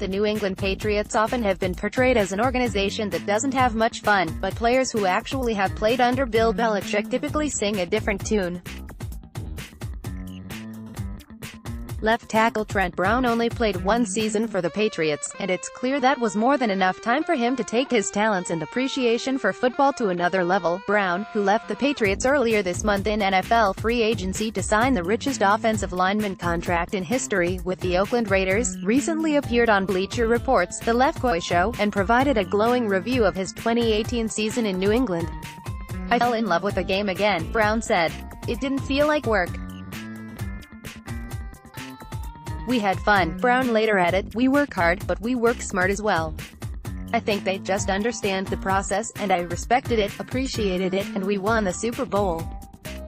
The New England Patriots often have been portrayed as an organization that doesn't have much fun, but players who actually have played under Bill Belichick typically sing a different tune. Left tackle Trent Brown only played one season for the Patriots, and it's clear that was more than enough time for him to take his talents and appreciation for football to another level. Brown, who left the Patriots earlier this month in NFL free agency to sign the richest offensive lineman contract in history with the Oakland Raiders, recently appeared on Bleacher Report's The Lefkoe Show, and provided a glowing review of his 2018 season in New England. "I fell in love with the game again," Brown said. "It didn't feel like work. We had fun." Brown later added, "We work hard, but we work smart as well. I think they just understand the process, and I respected it, appreciated it, and we won the Super Bowl."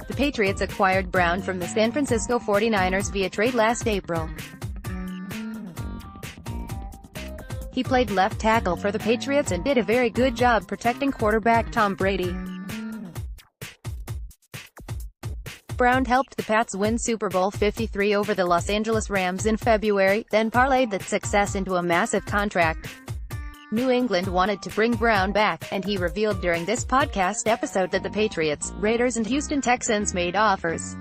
The Patriots acquired Brown from the San Francisco 49ers via trade last April. He played left tackle for the Patriots and did a very good job protecting quarterback Tom Brady. Brown helped the Pats win Super Bowl 53 over the Los Angeles Rams in February, then parlayed that success into a massive contract. New England wanted to bring Brown back, and he revealed during this podcast episode that the Patriots, Raiders and Houston Texans made offers.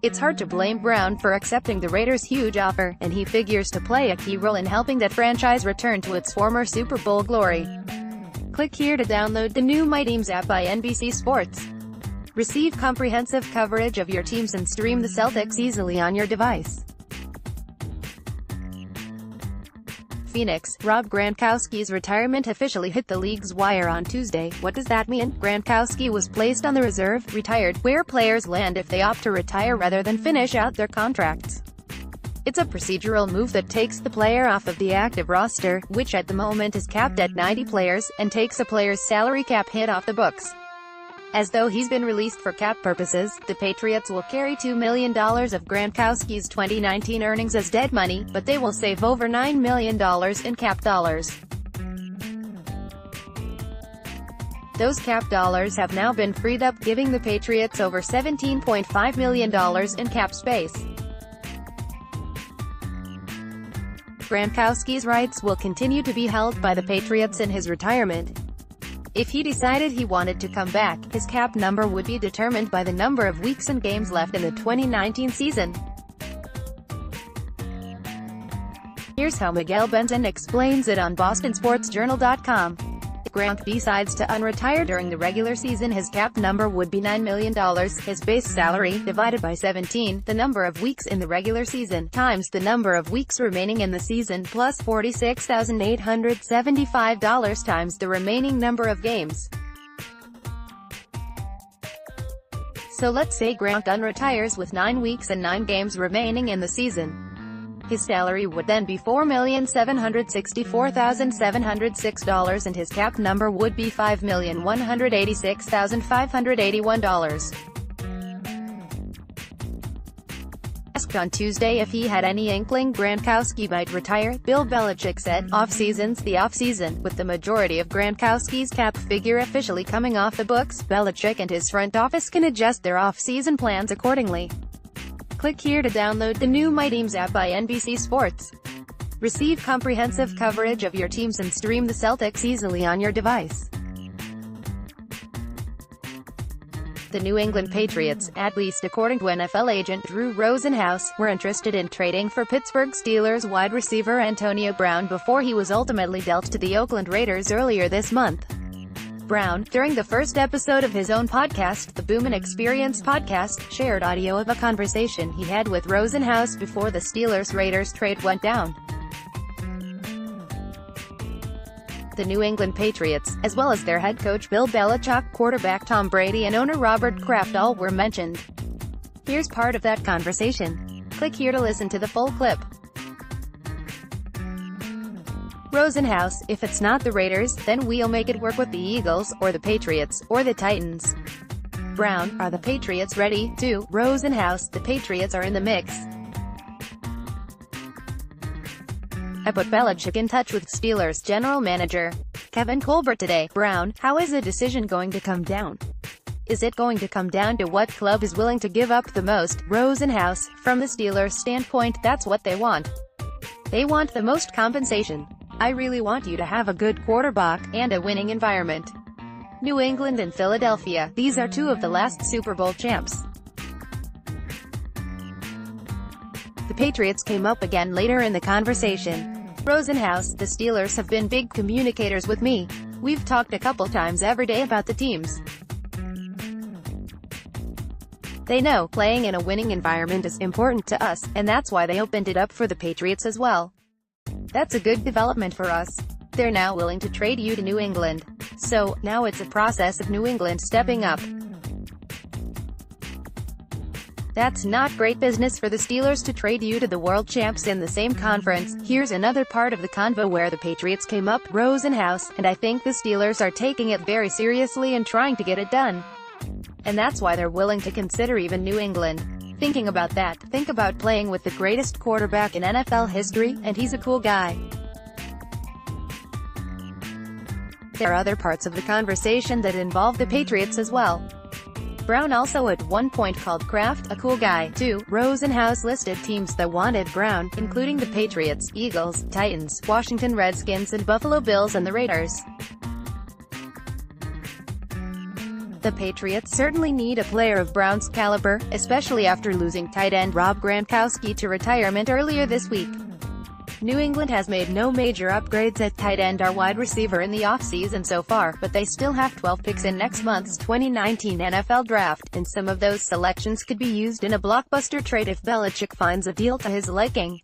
It's hard to blame Brown for accepting the Raiders' huge offer, and he figures to play a key role in helping that franchise return to its former Super Bowl glory. Click here to download the new My Teams app by NBC Sports. Receive comprehensive coverage of your teams and stream the Celtics easily on your device. Phoenix, Rob Gronkowski's retirement officially hit the league's wire on Tuesday. What does that mean? Gronkowski was placed on the reserve, retired, where players land if they opt to retire rather than finish out their contracts. It's a procedural move that takes the player off of the active roster, which at the moment is capped at 90 players, and takes a player's salary cap hit off the books. As though he's been released for cap purposes, the Patriots will carry $2 million of Gronkowski's 2019 earnings as dead money, but they will save over $9 million in cap dollars. Those cap dollars have now been freed up, giving the Patriots over $17.5 million in cap space. Gronkowski's rights will continue to be held by the Patriots in his retirement. If he decided he wanted to come back, his cap number would be determined by the number of weeks and games left in the 2019 season. Here's how Miguel Benson explains it on BostonSportsJournal.com. If Gronk decides to unretire during the regular season, his cap number would be $9 million, his base salary, divided by 17, the number of weeks in the regular season, times the number of weeks remaining in the season, plus $46,875 times the remaining number of games. So let's say Gronk unretires with 9 weeks and 9 games remaining in the season. His salary would then be $4,764,706 and his cap number would be $5,186,581. Asked on Tuesday if he had any inkling Gronkowski might retire, Bill Belichick said, "Off-season's the off-season." With the majority of Gronkowski's cap figure officially coming off the books, Belichick and his front office can adjust their off-season plans accordingly. Click here to download the new My Teams app by NBC Sports. Receive comprehensive coverage of your teams and stream the Celtics easily on your device. The New England Patriots, at least according to NFL agent Drew Rosenhaus, were interested in trading for Pittsburgh Steelers wide receiver Antonio Brown before he was ultimately dealt to the Oakland Raiders earlier this month. Brown, during the first episode of his own podcast, the Boom and Experience podcast, shared audio of a conversation he had with Rosenhaus before the Steelers-Raiders trade went down. The New England Patriots, as well as their head coach Bill Belichick, quarterback Tom Brady and owner Robert Kraft all were mentioned. Here's part of that conversation. Click here to listen to the full clip. Rosenhaus, "If it's not the Raiders, then we'll make it work with the Eagles, or the Patriots, or the Titans." Brown, "Are the Patriots ready, too?" Rosenhaus, "The Patriots are in the mix. I put Belichick in touch with Steelers general manager Kevin Colbert today." Brown, "How is the decision going to come down?" Is it going to come down to what club is willing to give up the most? Rosenhaus, from the Steelers' standpoint, that's what they want. They want the most compensation. I really want you to have a good quarterback, and a winning environment. New England and Philadelphia, these are two of the last Super Bowl champs. The Patriots came up again later in the conversation. Rosenhaus, the Steelers have been big communicators with me. We've talked a couple times every day about the teams. They know playing in a winning environment is important to us, and that's why they opened it up for the Patriots as well. That's a good development for us. They're now willing to trade you to New England. So, now it's a process of New England stepping up. That's not great business for the Steelers to trade you to the world champs in the same conference. Here's another part of the convo where the Patriots came up, Rosenhaus, and I think the Steelers are taking it very seriously and trying to get it done. And that's why they're willing to consider even New England. Thinking about that, think about playing with the greatest quarterback in NFL history, and he's a cool guy. There are other parts of the conversation that involve the Patriots as well. Brown also at one point called Kraft a cool guy, too. Rosenhaus listed teams that wanted Brown, including the Patriots, Eagles, Titans, Washington Redskins and Buffalo Bills and the Raiders. The Patriots certainly need a player of Brown's caliber, especially after losing tight end Rob Gronkowski to retirement earlier this week. New England has made no major upgrades at tight end or wide receiver in the offseason so far, but they still have 12 picks in next month's 2019 NFL Draft, and some of those selections could be used in a blockbuster trade if Belichick finds a deal to his liking.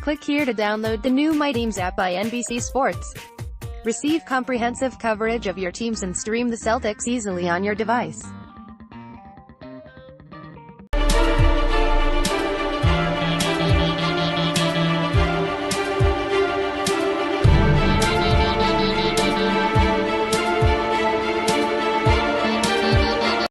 Click here to download the new My Teams app by NBC Sports. Receive comprehensive coverage of your teams and stream the Celtics easily on your device.